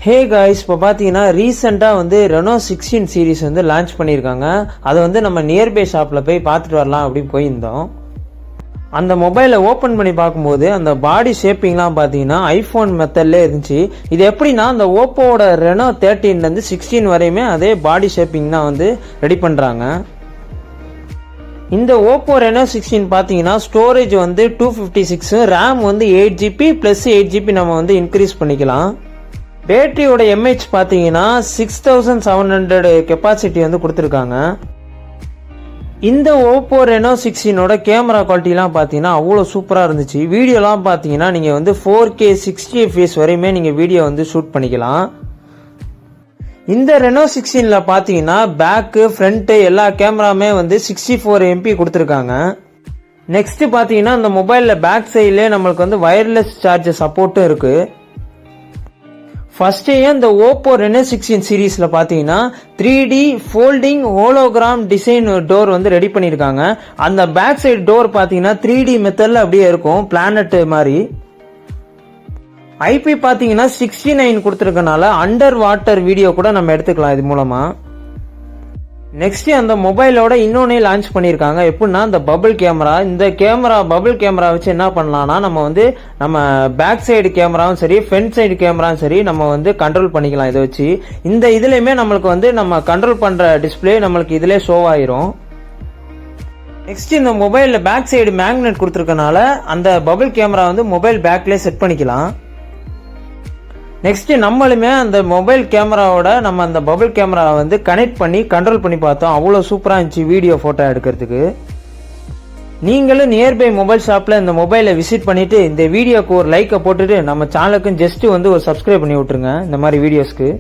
Hey guys, இப்போ பார்த்தீங்கன்னா ரீசெண்டாக வந்து ரெனோ 16 சீரீஸ் வந்து லான்ச் பண்ணியிருக்காங்க. அதை வந்து நம்ம நியர்பை ஷாப்பில் போய் பார்த்துட்டு வரலாம் அப்படின்னு போயிருந்தோம். அந்த மொபைலை ஓப்பன் பண்ணி பார்க்கும்போது அந்த பாடி ஷேப்பிங்லாம் பார்த்தீங்கன்னா ஐஃபோன் மெத்தட்லேயே இருந்துச்சு. இது எப்படின்னா அந்த ஓப்போவோட ரெனோ 13லேருந்து 16 வரையுமே அதே பாடி ஷேப்பிங் தான் வந்து ரெடி பண்ணுறாங்க. இந்த ஓப்போ ரெனோ 16 பார்த்தீங்கன்னா ஸ்டோரேஜ் வந்து 256, ரேம் வந்து 8GB ப்ளஸ் 8GB நம்ம வந்து இன்க்ரீஸ் பண்ணிக்கலாம். பேட்டரியோட எம்ஏஹெச் பார்த்தீங்கன்னா 6700 கெப்பாசிட்டி வந்து கொடுத்துருக்காங்க. இந்த ஓப்போ ரெனோ 16ஓட கேமரா குவாலிட்டிலாம் பார்த்தீங்கன்னா அவ்வளோ சூப்பராக இருந்துச்சு. வீடியோலாம் பார்த்தீங்கன்னா நீங்கள் வந்து 4K 60 FPS வரையுமே நீங்கள் வீடியோ வந்து ஷூட் பண்ணிக்கலாம். இந்த ரெனோ 16ல பார்த்தீங்கன்னா பேக்கு ஃப்ரண்ட்டு எல்லா கேமராமே வந்து 64 MP கொடுத்துருக்காங்க. நெக்ஸ்ட் பார்த்தீங்கன்னா இந்த மொபைலில் பேக் சைட்லேயே நம்மளுக்கு வந்து வயர்லெஸ் சார்ஜர் சப்போர்ட்டும் இருக்குது. ஃபர்ஸ்டே இந்த ஓப்போ ரெனோ 16 சீரீஸில் பார்த்தீங்கன்னா 3D folding hologram design door வந்து ரெடி பண்ணியிருக்காங்க. அந்த பேக் சைடு டோர் பார்த்தீங்கன்னா 3D மெத்தடில் அப்படியே இருக்கும், பிளானட் மாதிரி. IP பார்த்தீங்கன்னா 69 கொடுத்துருக்கனால அண்டர் வாட்டர் வீடியோ கூட நம்ம எடுத்துக்கலாம் இது மூலமாக. நெக்ஸ்ட் அந்த மொபைலோட இன்னொன்னே லான்ச் பண்ணியிருக்காங்க. எப்படின்னா இந்த பபிள் கேமரா. இந்த பபிள் கேமரா வச்சு என்ன பண்ணலாம்னா நம்ம பேக் சைடு கேமராவும் சரி ஃப்ரண்ட் சைடு கேமராவும் சரி நம்ம வந்து கண்ட்ரோல் பண்ணிக்கலாம் இதை வச்சு. இந்த இதுலையுமே நம்மளுக்கு வந்து நம்ம கண்ட்ரோல் பண்ணுற டிஸ்பிளே நம்மளுக்கு இதிலே ஷோ ஆயிரும். நெக்ஸ்ட் இந்த மொபைலில் பேக் சைடு மேக்னெட் கொடுத்துருக்கனால அந்த பபிள் கேமரா வந்து மொபைல் பேக்லேயே செட் பண்ணிக்கலாம். நெக்ஸ்ட் நம்மளுமே அந்த மொபைல் கேமராவோட நம்ம அந்த பபிள் கேமரா வந்து கனெக்ட் பண்ணி கண்ட்ரோல் பண்ணி பார்த்தோம். அவ்வளோ சூப்பராக இருந்துச்சு வீடியோ ஃபோட்டோ எடுக்கிறதுக்கு. நீங்களும் நியர்பை மொபைல் ஷாப்பில் இந்த மொபைலை விசிட் பண்ணிட்டு இந்த வீடியோக்கு ஒரு லைக்கை போட்டுட்டு நம்ம சேனலுக்கும் ஜஸ்ட் வந்து ஒரு சப்ஸ்கிரைப் பண்ணி விட்டுருங்க இந்த மாதிரி வீடியோஸ்க்கு.